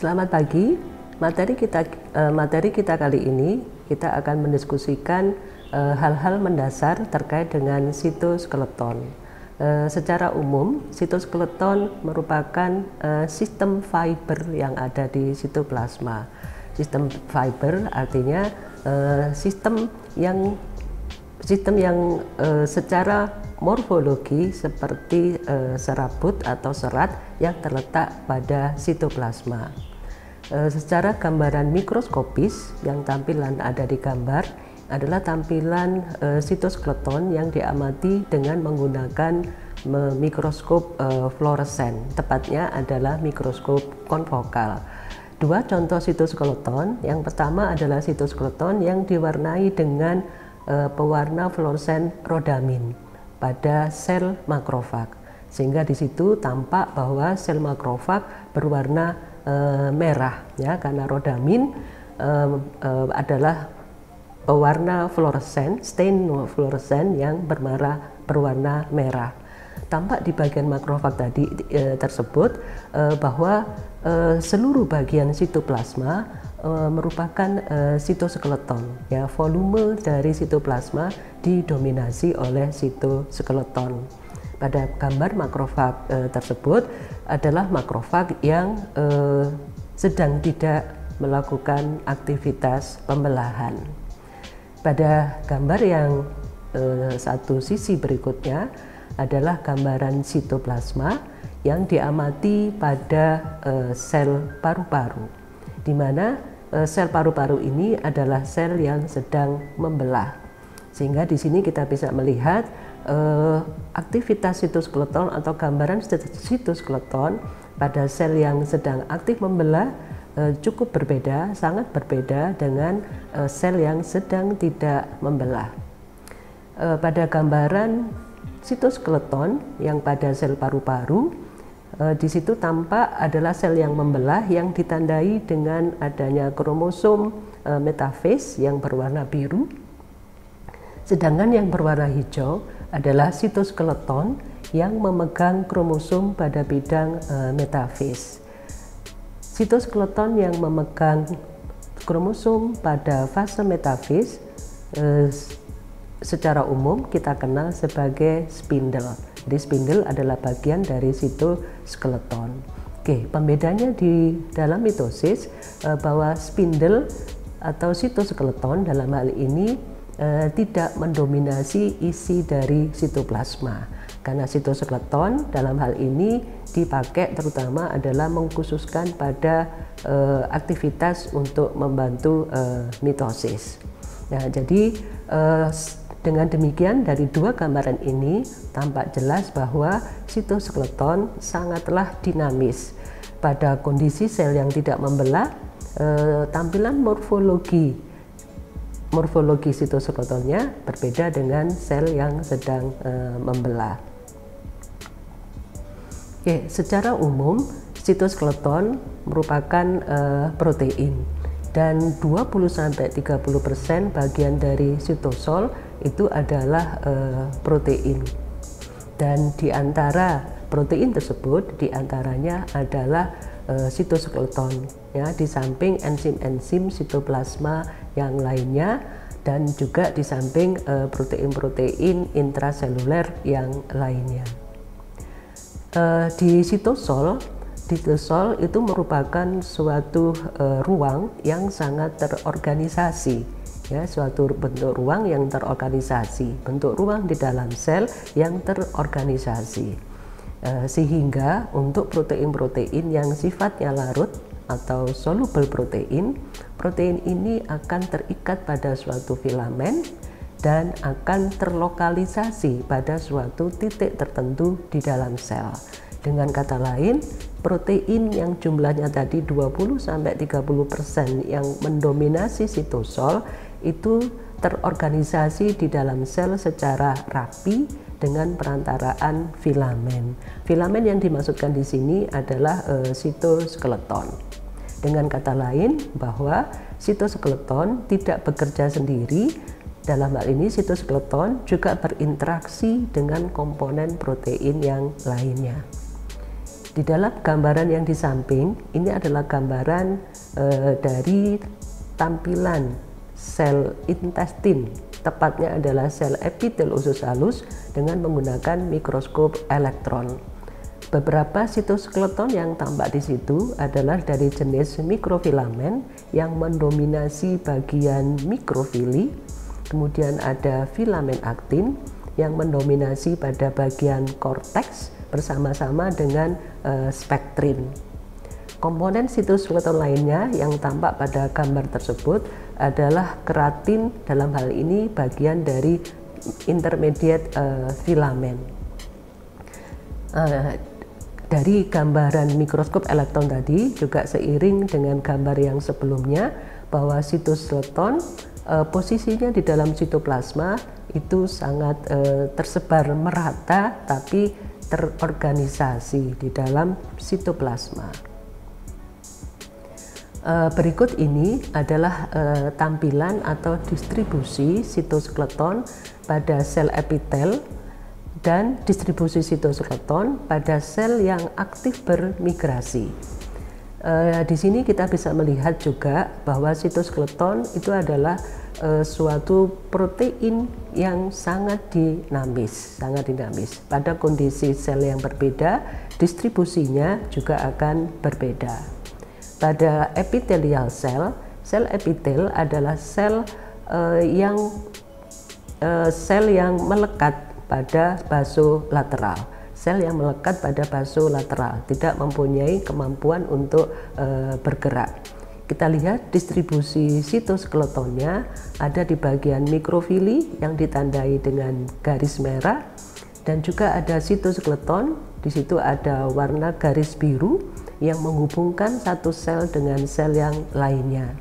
Selamat pagi. Materi kita kali ini kita akan mendiskusikan hal-hal mendasar terkait dengan sitoskeleton. Secara umum, sitoskeleton merupakan sistem fiber yang ada di sitoplasma. Sistem fiber artinya sistem yang secara morfologi seperti serabut atau serat yang terletak pada sitoplasma. Secara gambaran mikroskopis yang tampilan ada di gambar adalah tampilan sitoskeleton yang diamati dengan menggunakan mikroskop fluoresen, tepatnya adalah mikroskop konfokal. Dua contoh sitoskeleton, yang pertama adalah sitoskeleton yang diwarnai dengan pewarna fluoresen rodamin pada sel makrofag, sehingga di situ tampak bahwa sel makrofag berwarna merah, ya, karena rodamin adalah pewarna fluoresen, stain fluoresen yang berwarna merah. Tampak di bagian makrofag tadi tersebut bahwa seluruh bagian sitoplasma merupakan sitoskeleton, ya, volume dari sitoplasma didominasi oleh sitoskeleton. Pada gambar makrofag tersebut adalah makrofag yang sedang tidak melakukan aktivitas pembelahan. Pada gambar yang satu sisi berikutnya adalah gambaran sitoplasma yang diamati pada sel paru-paru, di mana sel paru-paru ini adalah sel yang sedang membelah, sehingga di sini kita bisa melihat aktivitas sitoskeleton atau gambaran sitoskeleton pada sel yang sedang aktif membelah cukup berbeda, sangat berbeda dengan sel yang sedang tidak membelah. Pada gambaran sitoskeleton yang pada sel paru-paru, di situ tampak adalah sel yang membelah yang ditandai dengan adanya kromosom metafase yang berwarna biru, sedangkan yang berwarna hijau adalah sitoskeleton yang memegang kromosom pada bidang metafase. Sitoskeleton yang memegang kromosom pada fase metafase secara umum kita kenal sebagai spindle. Jadi spindle adalah bagian dari sitoskeleton. Oke, pembedanya di dalam mitosis bahwa spindle atau sitoskeleton dalam hal ini tidak mendominasi isi dari sitoplasma, karena sitoskeleton dalam hal ini dipakai terutama adalah mengkhususkan pada aktivitas untuk membantu mitosis. Nah, jadi dengan demikian dari dua gambaran ini tampak jelas bahwa sitoskeleton sangatlah dinamis. Pada kondisi sel yang tidak membelah, tampilan morfologi sitoskeletonnya berbeda dengan sel yang sedang membelah. Oke, secara umum sitoskeleton merupakan protein, dan 20-30% bagian dari sitosol itu adalah protein, dan di antara protein tersebut diantaranya adalah sitoskeleton, ya, di samping enzim-enzim sitoplasma yang lainnya, dan juga di samping protein-protein intraseluler yang lainnya. Di sitosol itu merupakan suatu ruang yang sangat terorganisasi, ya, suatu bentuk ruang yang terorganisasi, bentuk ruang di dalam sel yang terorganisasi. Sehingga untuk protein-protein yang sifatnya larut atau soluble protein ini akan terikat pada suatu filamen dan akan terlokalisasi pada suatu titik tertentu di dalam sel. Dengan kata lain, protein yang jumlahnya tadi 20-30% yang mendominasi sitosol itu terorganisasi di dalam sel secara rapi dengan perantaraan filamen. Filamen yang dimaksudkan di sini adalah sitoskeleton. Dengan kata lain, bahwa sitoskeleton tidak bekerja sendiri. Dalam hal ini sitoskeleton juga berinteraksi dengan komponen protein yang lainnya. Di dalam gambaran yang di samping ini adalah gambaran dari tampilan sel intestin, tepatnya adalah sel epitel usus halus dengan menggunakan mikroskop elektron. Beberapa sitoskeleton yang tampak di situ adalah dari jenis mikrofilamen yang mendominasi bagian mikrofili, kemudian ada filamen aktin yang mendominasi pada bagian korteks bersama-sama dengan spektrin. Komponen sitoskeleton lainnya yang tampak pada gambar tersebut adalah keratin, dalam hal ini bagian dari intermediate filamen. Dari gambaran mikroskop elektron tadi juga seiring dengan gambar yang sebelumnya bahwa sitoskeleton posisinya di dalam sitoplasma itu sangat tersebar merata tapi terorganisasi di dalam sitoplasma. Berikut ini adalah tampilan atau distribusi sitoskeleton pada sel epitel dan distribusi sitoskeleton pada sel yang aktif bermigrasi. Di sini kita bisa melihat juga bahwa sitoskeleton itu adalah suatu protein yang sangat dinamis. Pada kondisi sel yang berbeda, distribusinya juga akan berbeda. Pada epithelial cell, sel epitel adalah sel yang melekat pada basolateral. Sel yang melekat pada basolateral, tidak mempunyai kemampuan untuk bergerak. Kita lihat distribusi sitoskeletonnya ada di bagian mikrofili yang ditandai dengan garis merah, dan juga ada sitoskeleton. Di situ ada warna garis biru yang menghubungkan satu sel dengan sel yang lainnya.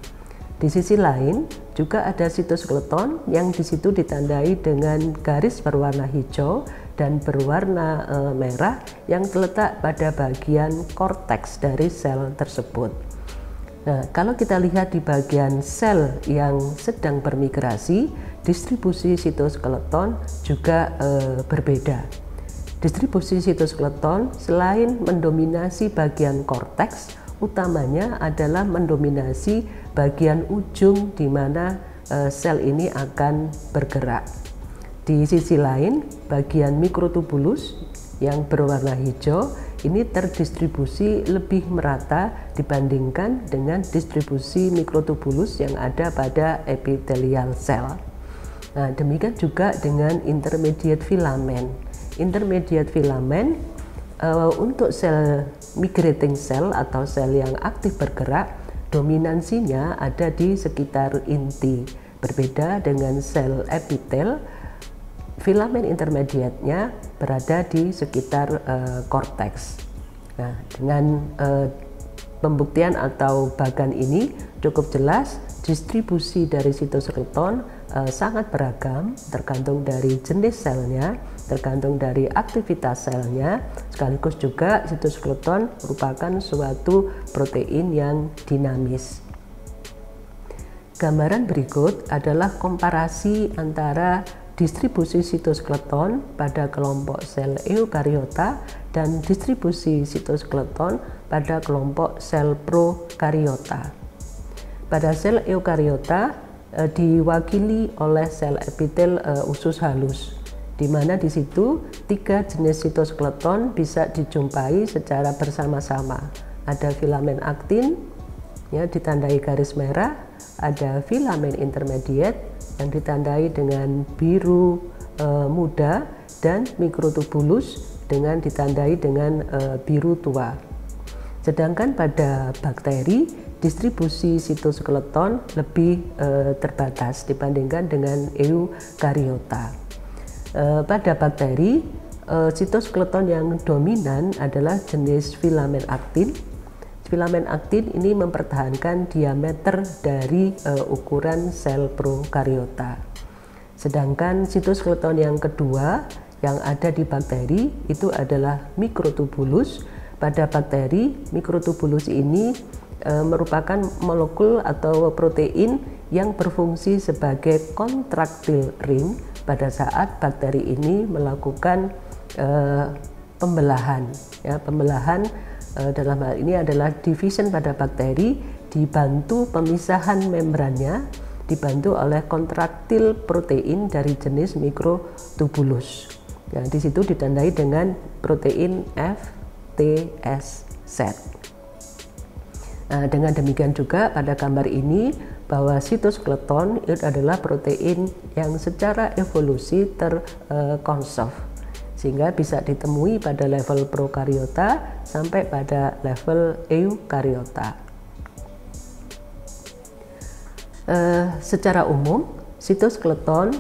Di sisi lain juga ada sitoskeleton yang di situ ditandai dengan garis berwarna hijau dan berwarna merah yang terletak pada bagian korteks dari sel tersebut. Nah, kalau kita lihat di bagian sel yang sedang bermigrasi, distribusi sitoskeleton juga berbeda. Distribusi sitoskeleton selain mendominasi bagian korteks, utamanya adalah mendominasi bagian ujung di mana sel ini akan bergerak. Di sisi lain, bagian mikrotubulus yang berwarna hijau ini terdistribusi lebih merata dibandingkan dengan distribusi mikrotubulus yang ada pada epithelial cell. Nah, demikian juga dengan intermediate filamen. Intermediate filamen untuk sel migrating cell atau sel yang aktif bergerak, dominansinya ada di sekitar inti. Berbeda dengan sel epitel, filamen intermediate-nya berada di sekitar korteks. Nah, dengan pembuktian atau bagan ini cukup jelas distribusi dari sitoskeleton sangat beragam, tergantung dari jenis selnya, tergantung dari aktivitas selnya, sekaligus juga sitoskeleton merupakan suatu protein yang dinamis. Gambaran berikut adalah komparasi antara distribusi sitoskeleton pada kelompok sel eukariota dan distribusi sitoskeleton pada kelompok sel prokariota. Pada sel eukariota diwakili oleh sel epitel usus halus, di mana di situ 3 jenis sitoskeleton bisa dijumpai secara bersama-sama. Ada filamen aktin ya ditandai garis merah, ada filamen intermediate yang ditandai dengan biru muda, dan mikrotubulus dengan ditandai dengan biru tua. Sedangkan pada bakteri distribusi sitoskeleton lebih terbatas dibandingkan dengan eukariota. Pada bakteri sitoskeleton yang dominan adalah jenis filamen aktin. Filamen aktin ini mempertahankan diameter dari ukuran sel prokariota. Sedangkan sitoskeleton yang kedua yang ada di bakteri itu adalah mikrotubulus. Pada bakteri, mikrotubulus ini merupakan molekul atau protein yang berfungsi sebagai contractile ring pada saat bakteri ini melakukan pembelahan. Ya, pembelahan dalam hal ini adalah division pada bakteri, dibantu pemisahan membrannya, dibantu oleh kontraktil protein dari jenis mikrotubulus. Ya, di situ ditandai dengan protein FTSZ. Nah, dengan demikian juga pada gambar ini bahwa sitoskeleton itu adalah protein yang secara evolusi terkonserv, sehingga bisa ditemui pada level prokariota sampai pada level eukariota. Secara umum sitoskeleton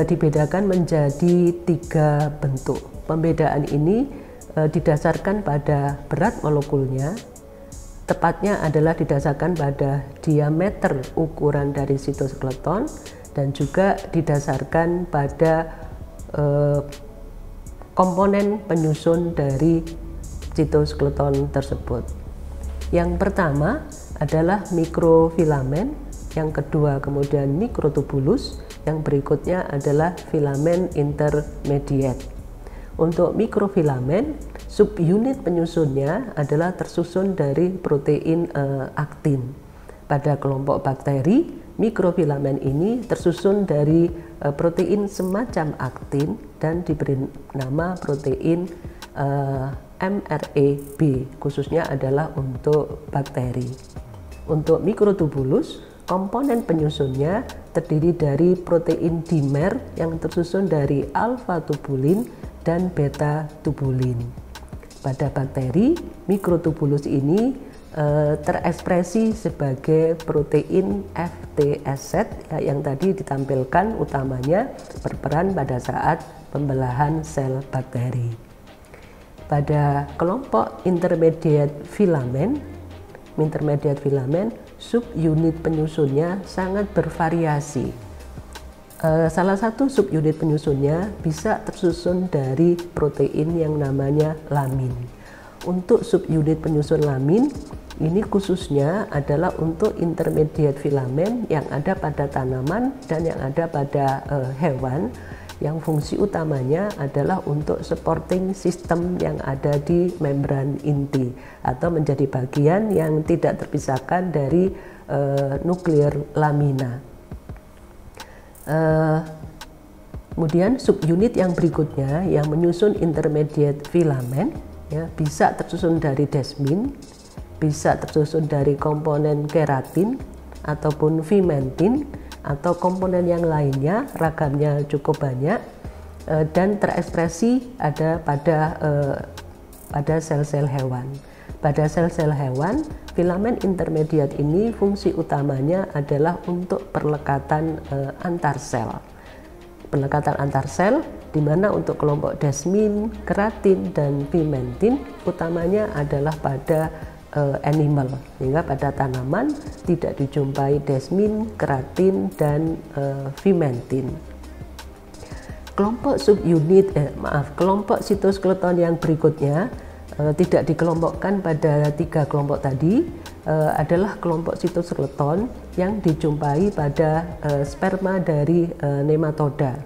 dibedakan menjadi 3 bentuk. Pembedaan ini didasarkan pada berat molekulnya, tepatnya adalah didasarkan pada diameter ukuran dari sitoskeleton, dan juga didasarkan pada komponen penyusun dari sitoskeleton tersebut. Yang pertama adalah mikrofilamen, yang kedua kemudian mikrotubulus, yang berikutnya adalah filamen intermediate. Untuk mikrofilamen, subunit penyusunnya adalah tersusun dari protein aktin. Pada kelompok bakteri, mikrofilamen ini tersusun dari protein semacam aktin dan diberi nama protein mREB, khususnya adalah untuk bakteri. Untuk mikrotubulus, komponen penyusunnya terdiri dari protein dimer yang tersusun dari alfa tubulin dan beta tubulin. Pada bakteri, mikrotubulus ini terekspresi sebagai protein FTSZ yang tadi ditampilkan utamanya berperan pada saat pembelahan sel bakteri. Pada kelompok intermediate filamen, subunit penyusunnya sangat bervariasi. Salah satu subunit penyusunnya bisa tersusun dari protein yang namanya lamin. Untuk subunit penyusun lamin, ini khususnya adalah untuk intermediate filamen yang ada pada tanaman dan yang ada pada hewan, yang fungsi utamanya adalah untuk supporting system yang ada di membran inti atau menjadi bagian yang tidak terpisahkan dari nuklir lamina. Kemudian subunit yang berikutnya yang menyusun intermediate filamen ya, bisa tersusun dari desmin, bisa tersusun dari komponen keratin ataupun vimentin atau komponen yang lainnya, ragamnya cukup banyak dan terekspresi ada pada sel-sel hewan. Pada sel-sel hewan, filamen intermediate ini fungsi utamanya adalah untuk perlekatan antar sel. Perlekatan antar sel di mana untuk kelompok desmin, keratin, dan vimentin utamanya adalah pada animal, sehingga pada tanaman tidak dijumpai desmin, keratin, dan vimentin. Kelompok kelompok sitoskeleton yang berikutnya tidak dikelompokkan pada 3 kelompok tadi, adalah kelompok sitoskeleton yang dijumpai pada sperma dari nematoda.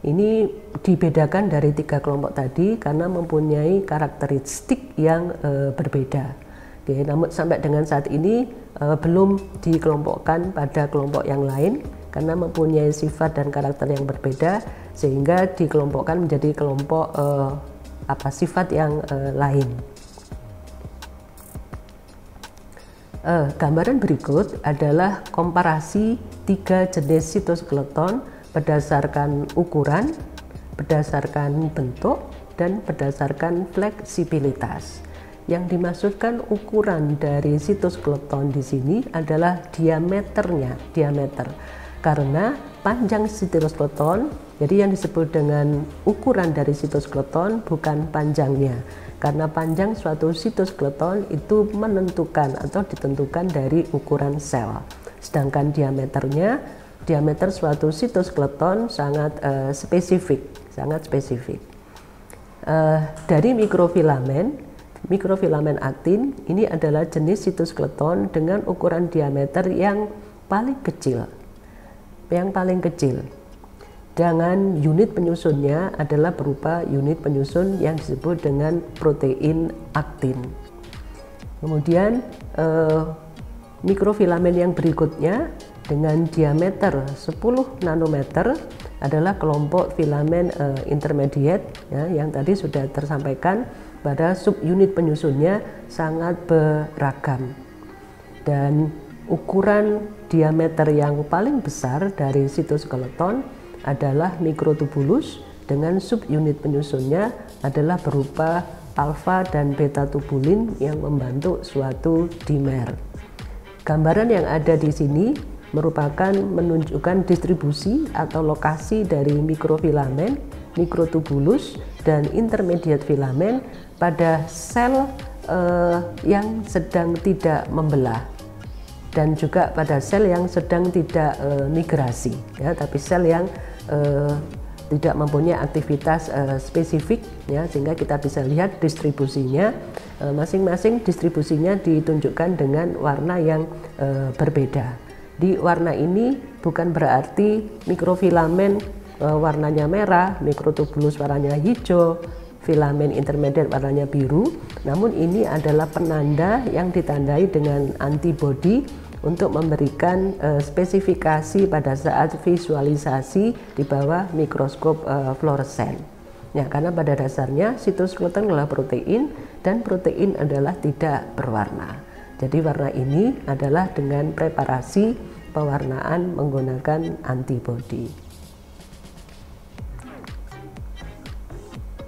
Ini dibedakan dari 3 kelompok tadi karena mempunyai karakteristik yang berbeda. Oke, namun sampai dengan saat ini belum dikelompokkan pada kelompok yang lain karena mempunyai sifat dan karakter yang berbeda, sehingga dikelompokkan menjadi kelompok sifat yang lain. Gambaran berikut adalah komparasi 3 jenis sitoskeleton berdasarkan ukuran, berdasarkan bentuk, dan berdasarkan fleksibilitas. Yang dimaksudkan ukuran dari sitoskeleton di sini adalah diameter. Karena panjang sitoskeleton, jadi yang disebut dengan ukuran dari sitoskeleton bukan panjangnya. Karena panjang suatu sitoskeleton itu menentukan atau ditentukan dari ukuran sel. Sedangkan diameter suatu sitoskeleton sangat spesifik. Dari mikrofilamen aktin ini adalah jenis sitoskeleton dengan ukuran diameter yang paling kecil. Dengan unit penyusunnya adalah berupa unit penyusun yang disebut dengan protein aktin. Kemudian mikrofilamen yang berikutnya dengan diameter 10 nanometer adalah kelompok filamen intermediate ya, yang tadi sudah tersampaikan pada subunit penyusunnya sangat beragam. Dan ukuran diameter yang paling besar dari sitoskeleton adalah mikrotubulus dengan subunit penyusunnya adalah berupa alfa dan beta tubulin yang membentuk suatu dimer. Gambaran yang ada di sini merupakan menunjukkan distribusi atau lokasi dari mikrofilamen, mikrotubulus, dan intermediate filamen pada sel yang sedang tidak membelah, dan juga pada sel yang sedang tidak migrasi, ya, tapi sel yang tidak mempunyai aktivitas spesifik, ya, sehingga kita bisa lihat distribusinya. Masing-masing distribusinya ditunjukkan dengan warna yang berbeda. Di warna ini bukan berarti mikrofilamen warnanya merah, mikrotubulus warnanya hijau, filamen intermediate warnanya biru, namun ini adalah penanda yang ditandai dengan antibodi untuk memberikan spesifikasi pada saat visualisasi di bawah mikroskop fluoresen. Ya, karena pada dasarnya sitoskeleton adalah protein dan protein adalah tidak berwarna. Jadi warna ini adalah dengan preparasi pewarnaan menggunakan antibodi.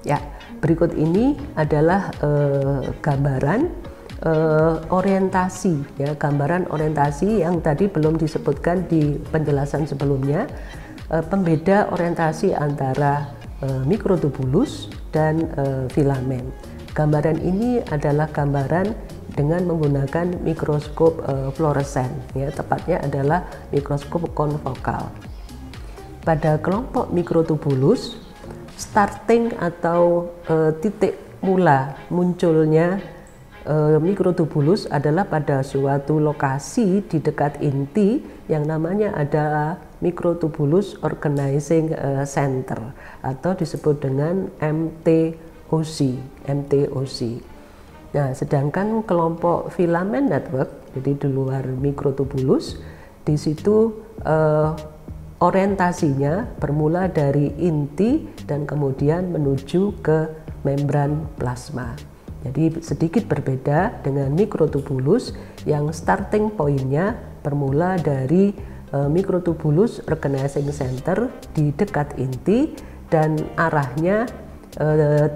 Ya, berikut ini adalah gambaran orientasi, ya, gambaran orientasi yang tadi belum disebutkan di penjelasan sebelumnya, pembeda orientasi antara mikrotubulus dan filamen. Gambaran ini adalah gambaran dengan menggunakan mikroskop fluoresen, ya, tepatnya adalah mikroskop konfokal. Pada kelompok mikrotubulus, starting atau titik mula munculnya mikrotubulus adalah pada suatu lokasi di dekat inti yang namanya adalah mikrotubulus organizing center atau disebut dengan MTOC. Nah, sedangkan kelompok filamen network, jadi di luar mikrotubulus, di situ orientasinya bermula dari inti dan kemudian menuju ke membran plasma. Jadi sedikit berbeda dengan mikrotubulus yang starting point-nya bermula dari mikrotubulus organizing center di dekat inti dan arahnya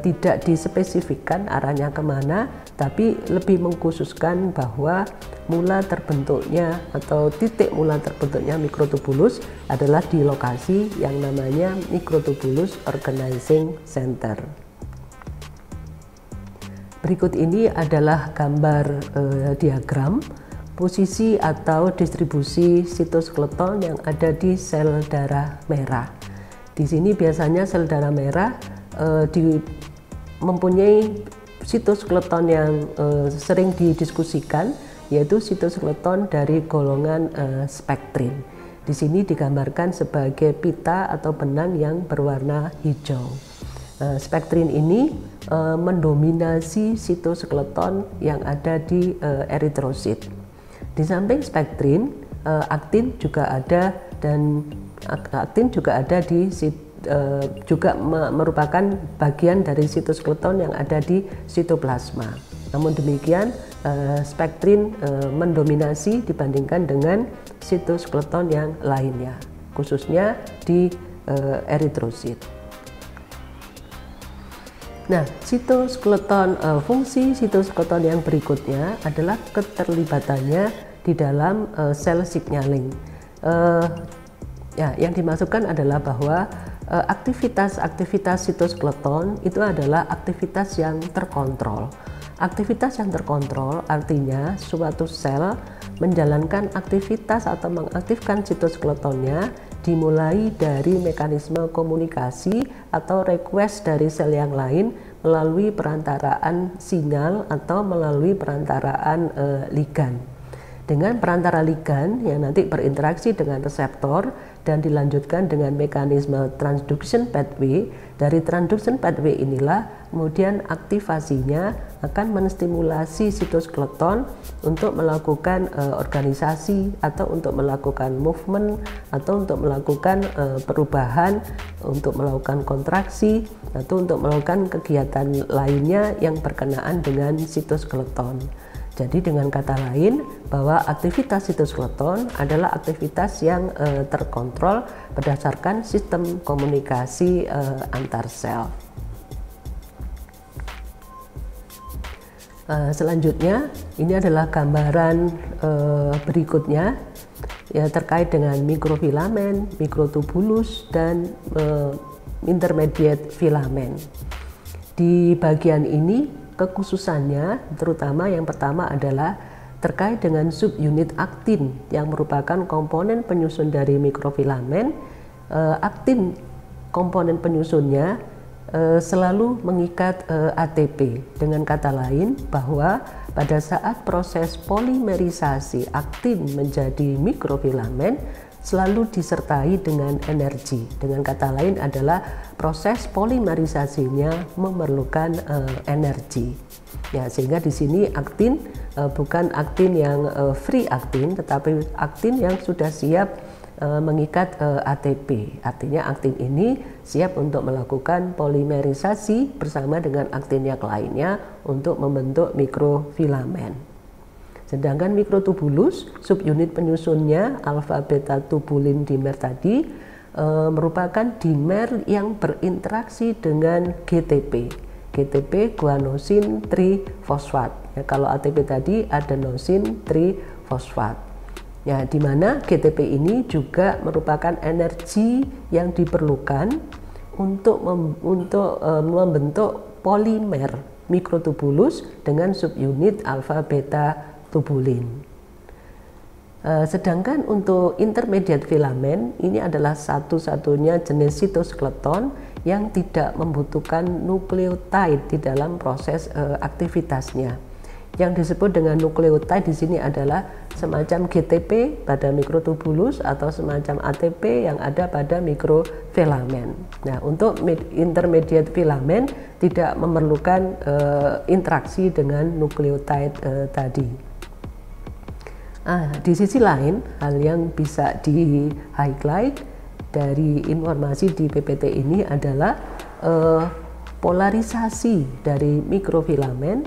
tidak dispesifikkan arahnya kemana, tapi lebih mengkhususkan bahwa mula terbentuknya atau titik mula terbentuknya mikrotubulus adalah di lokasi yang namanya mikrotubulus organizing center. Berikut ini adalah gambar diagram posisi atau distribusi sitoskeleton yang ada di sel darah merah. Di sini biasanya sel darah merah mempunyai sitoskeleton yang sering didiskusikan, yaitu sitoskeleton dari golongan spektrin. Di sini digambarkan sebagai pita atau benang yang berwarna hijau. Spektrin ini mendominasi sitoskeleton yang ada di eritrosit. Di samping spektrin, aktin juga ada, dan aktin juga ada di juga merupakan bagian dari sitoskeleton yang ada di sitoplasma. Namun demikian, spektrin mendominasi dibandingkan dengan sitoskeleton yang lainnya, khususnya di eritrosit. Nah, fungsi sitoskeleton yang berikutnya adalah keterlibatannya di dalam sel signaling. Yang dimasukkan adalah bahwa aktivitas sitoskeleton itu adalah aktivitas yang terkontrol. Aktivitas yang terkontrol artinya suatu sel menjalankan aktivitas atau mengaktifkan sitoskeletonnya dimulai dari mekanisme komunikasi atau request dari sel yang lain melalui perantaraan sinyal atau melalui perantaraan ligan. dengan perantara ligan yang nanti berinteraksi dengan reseptor dan dilanjutkan dengan mekanisme transduction pathway. Dari transduction pathway inilah kemudian aktivasinya akan menstimulasi sitoskeleton untuk melakukan organisasi atau untuk melakukan movement atau untuk melakukan perubahan, untuk melakukan kontraksi atau untuk melakukan kegiatan lainnya yang berkenaan dengan sitoskeleton. Jadi dengan kata lain bahwa aktivitas sitoskeleton adalah aktivitas yang terkontrol berdasarkan sistem komunikasi antar sel. Selanjutnya ini adalah gambaran berikutnya ya, terkait dengan mikrofilamen, mikrotubulus, dan intermediate filamen. Di bagian ini kekhususannya terutama yang pertama adalah terkait dengan subunit aktin yang merupakan komponen penyusun dari mikrofilamen. Aktin komponen penyusunnya selalu mengikat ATP. Dengan kata lain bahwa pada saat proses polimerisasi aktin menjadi mikrofilamen selalu disertai dengan energi. Dengan kata lain adalah proses polimerisasinya memerlukan energi. Ya, sehingga di sini aktin bukan aktin yang free aktin, tetapi aktin yang sudah siap mengikat ATP. Artinya aktin ini siap untuk melakukan polimerisasi bersama dengan aktin yang lainnya untuk membentuk mikrofilamen. Sedangkan mikrotubulus, subunit penyusunnya alfa beta tubulin dimer tadi merupakan dimer yang berinteraksi dengan GTP. GTP guanosin trifosfat. Ya, kalau ATP tadi adenosin trifosfat. Ya, di mana GTP ini juga merupakan energi yang diperlukan untuk membentuk polimer mikrotubulus dengan subunit alfa beta tubulin. Sedangkan untuk intermediate filamen ini adalah satu-satunya jenis sitoskeleton yang tidak membutuhkan nukleotide di dalam proses aktivitasnya. Yang disebut dengan nukleotide di sini adalah semacam GTP pada mikrotubulus atau semacam ATP yang ada pada mikrofilamen. Nah, untuk intermediate filamen tidak memerlukan interaksi dengan nukleotide tadi. Di sisi lain, hal yang bisa di-highlight dari informasi di PPT ini adalah polarisasi dari mikrofilamen,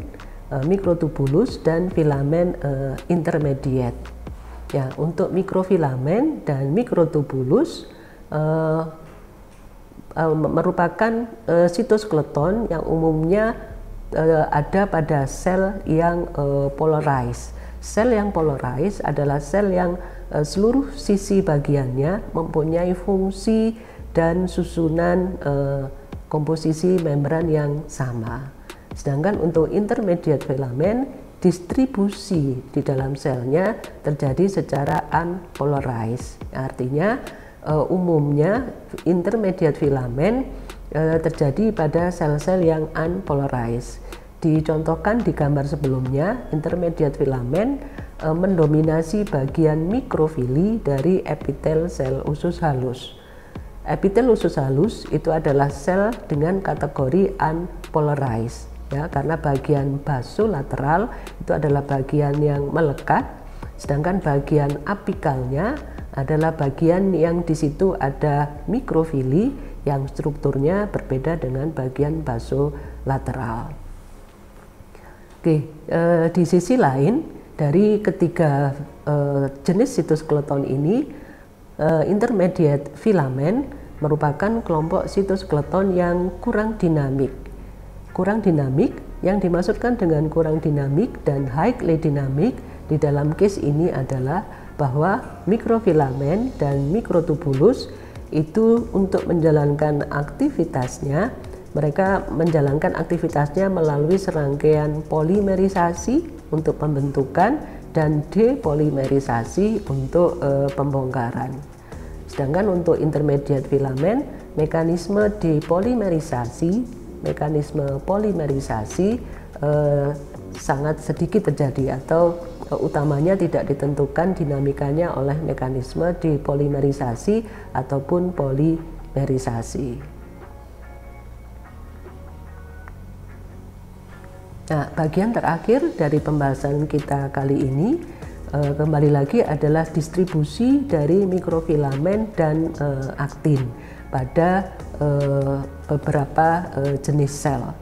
mikrotubulus, dan filamen intermediate. Ya, untuk mikrofilamen dan mikrotubulus merupakan sitoskeleton yang umumnya ada pada sel yang polarized. Sel yang polarized adalah sel yang seluruh sisi bagiannya mempunyai fungsi dan susunan komposisi membran yang sama. Sedangkan untuk intermediate filamen, distribusi di dalam selnya terjadi secara unpolarized. Artinya umumnya intermediate filamen terjadi pada sel-sel yang unpolarized. Dicontohkan di gambar sebelumnya, intermediate filamen mendominasi bagian mikrofili dari epitel sel usus halus. Epitel usus halus itu adalah sel dengan kategori unpolarized, ya, karena bagian basolateral itu adalah bagian yang melekat, sedangkan bagian apikalnya adalah bagian yang di situ ada mikrofili yang strukturnya berbeda dengan bagian basolateral. Oke, di sisi lain dari ketiga jenis sitoskeleton ini, intermediate filamen merupakan kelompok sitoskeleton yang kurang dinamik. Kurang dinamik yang dimaksudkan dengan kurang dinamik dan highly dynamic di dalam case ini adalah bahwa mikrofilamen dan mikrotubulus itu untuk menjalankan aktivitasnya, mereka menjalankan aktivitasnya melalui serangkaian polimerisasi untuk pembentukan dan depolimerisasi untuk pembongkaran. Sedangkan untuk intermediate filamen, mekanisme polimerisasi sangat sedikit terjadi atau utamanya tidak ditentukan dinamikanya oleh mekanisme depolimerisasi ataupun polimerisasi. Nah, bagian terakhir dari pembahasan kita kali ini kembali lagi adalah distribusi dari mikrofilamen dan aktin pada beberapa jenis sel.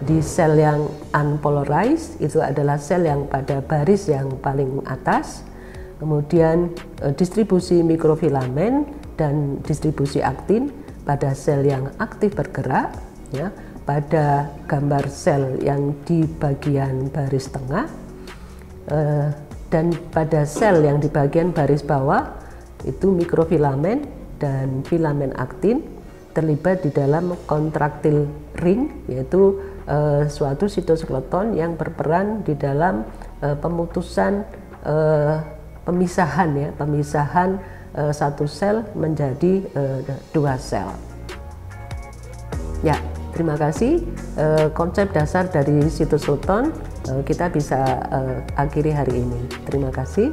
Di sel yang unpolarized itu adalah sel yang pada baris yang paling atas, kemudian distribusi mikrofilamen dan distribusi aktin pada sel yang aktif bergerak, ya, pada gambar sel yang di bagian baris tengah, dan pada sel yang di bagian baris bawah itu mikrofilamen dan filamen aktin terlibat di dalam kontraktil ring, yaitu suatu sitoskeleton yang berperan di dalam pemutusan pemisahan satu sel menjadi dua sel. Ya, terima kasih. Konsep dasar dari sitoskeleton kita bisa akhiri hari ini. Terima kasih.